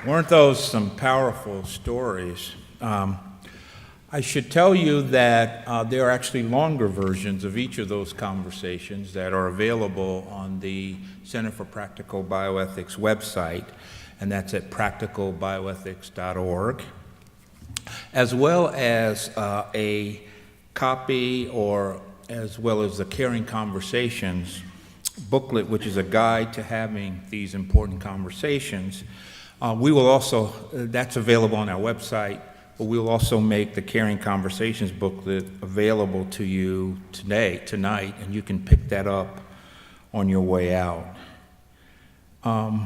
Weren't those some powerful stories? I should tell you that there are actually longer versions of each of those conversations that are available on the Center for Practical Bioethics website, and that's at practicalbioethics.org, as well as a copy or as well as the Caring Conversations booklet, which is a guide to having these important conversations. We will also, that's available on our website, but we'll also make the Caring Conversations booklet available to you tonight, and you can pick that up on your way out. I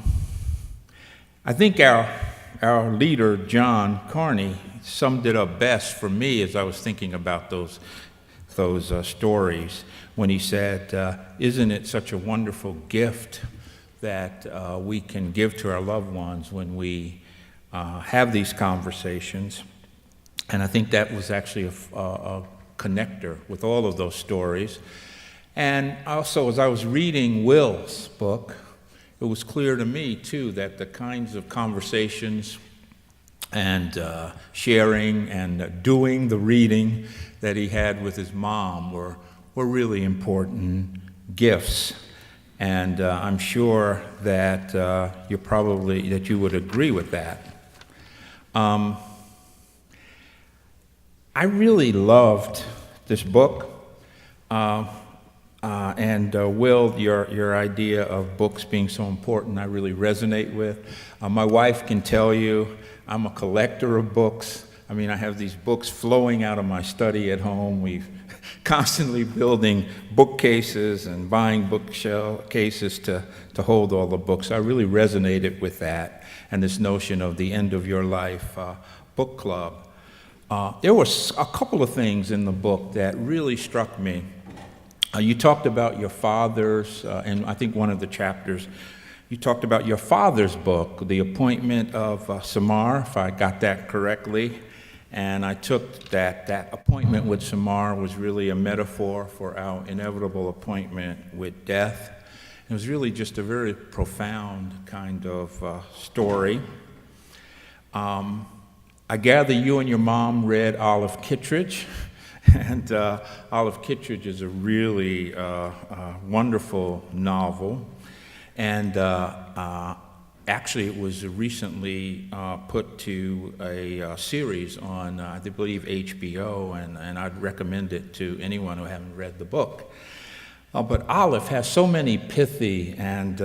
think our leader, John Carney, summed it up best for me as I was thinking about those stories when he said, isn't it such a wonderful gift that we can give to our loved ones when we have these conversations? And I think that was actually a connector with all of those stories. And also, as I was reading Will's book, it was clear to me, too, that the kinds of conversations and sharing and doing the reading that he had with his mom were really important gifts. And I'm sure that that you would agree with that. I really loved this book, and Will, your idea of books being so important, I really resonate with. My wife can tell you I'm a collector of books. I mean, I have these books flowing out of my study at home. We've constantly building bookcases and buying bookshelf cases to hold all the books. I really resonated with that and this notion of the end of your life book club. There were a couple of things in the book that really struck me. You talked about your father's, and I think one of the chapters, you talked about your father's book, The Appointment of Samar, if I got that correctly. And I took that appointment with Samar was really a metaphor for our inevitable appointment with death. It was really just a very profound kind of story. I gather you and your mom read Olive Kitteridge, and Olive Kitteridge is a really wonderful novel. And actually, it was recently put to a series on, I believe, HBO, and I'd recommend it to anyone who haven't read the book. But Olive has so many pithy and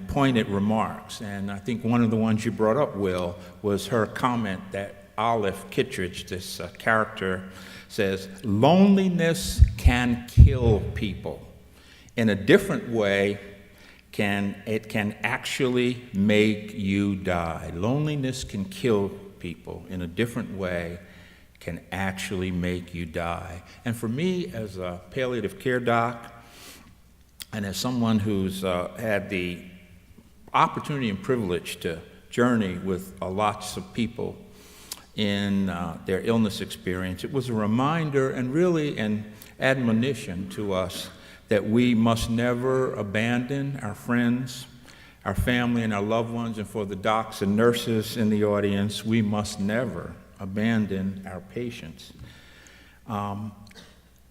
pointed remarks, and I think one of the ones you brought up, Will, was her comment that Olive Kitteridge, this character, says, loneliness can kill people. In a different way, it can actually make you die. Loneliness can kill people. In a different way, can actually make you die. And for me, as a palliative care doc, and as someone who's had the opportunity and privilege to journey with lots of people in their illness experience, it was a reminder and really an admonition to us that we must never abandon our friends, our family, and our loved ones. And for the docs and nurses in the audience, we must never abandon our patients.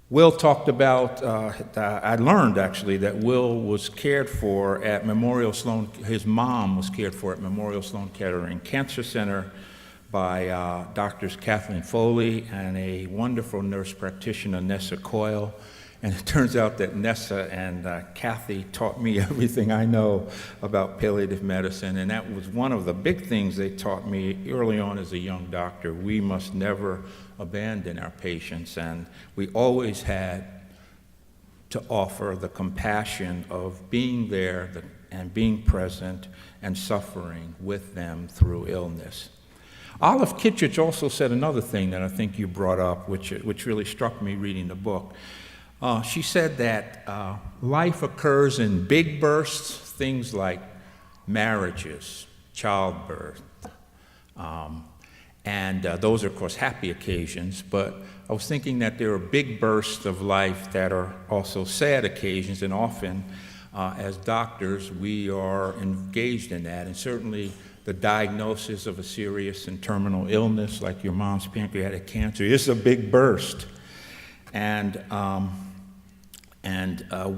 Will talked about, I learned actually that Will was cared for at Memorial Sloan, his mom was cared for at Memorial Sloan Kettering Cancer Center by doctors Kathleen Foley and a wonderful nurse practitioner, Nessa Coyle. And it turns out that Nessa and Kathy taught me everything I know about palliative medicine, and that was one of the big things they taught me early on as a young doctor. We must never abandon our patients, and we always had to offer the compassion of being there and being present and suffering with them through illness. Olive Kitteridge also said another thing that I think you brought up, which really struck me reading the book. She said that life occurs in big bursts, things like marriages, childbirth, and those are, of course, happy occasions, but I was thinking that there are big bursts of life that are also sad occasions, and often as doctors we are engaged in that, and certainly the diagnosis of a serious and terminal illness like your mom's pancreatic cancer. It's a big burst. And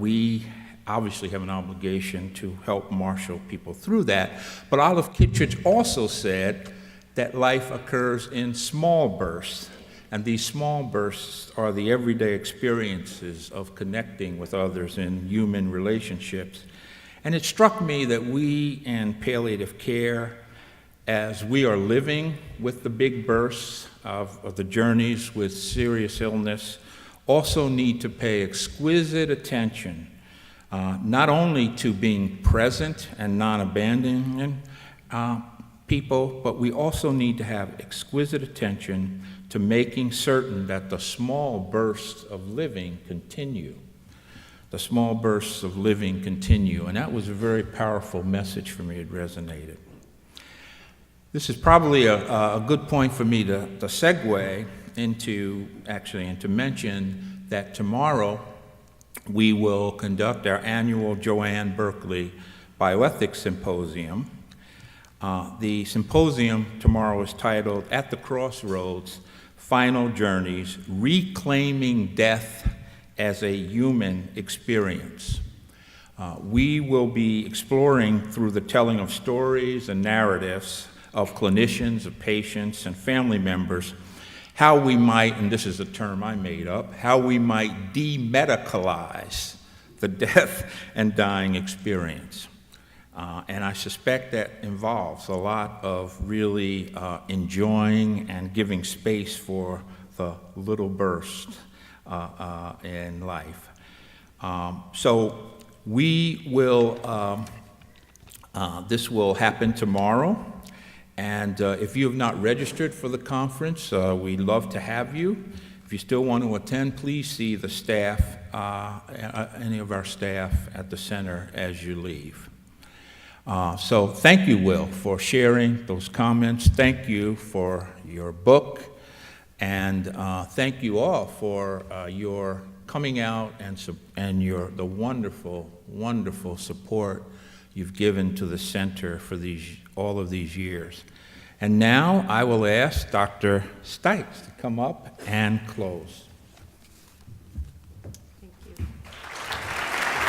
we obviously have an obligation to help marshal people through that. But Olive Kittredge also said that life occurs in small bursts. And these small bursts are the everyday experiences of connecting with others in human relationships. And it struck me that we in palliative care, as we are living with the big bursts of the journeys with serious illness, also need to pay exquisite attention, not only to being present and non-abandoning people, but we also need to have exquisite attention to making certain that the small bursts of living continue. The small bursts of living continue. And that was a very powerful message for me. It resonated. This is probably a good point for me to segue into mention that tomorrow we will conduct our annual Joanne Berkeley Bioethics Symposium. The symposium tomorrow is titled At the Crossroads, Final Journeys, Reclaiming Death as a Human Experience. We will be exploring through the telling of stories and narratives of clinicians, of patients, and family members, how we might, and this is a term I made up, how we might demedicalize the death and dying experience. And I suspect that involves a lot of really enjoying and giving space for the little burst in life. So we will, this will happen tomorrow. And if you have not registered for the conference, we'd love to have you. If you still want to attend, please see the staff, any of our staff at the center as you leave. So thank you, Will, for sharing those comments. Thank you for your book. And thank you all for your coming out and the wonderful, wonderful support you've given to the center for all of these years. And now I will ask Dr. Stites to come up and close.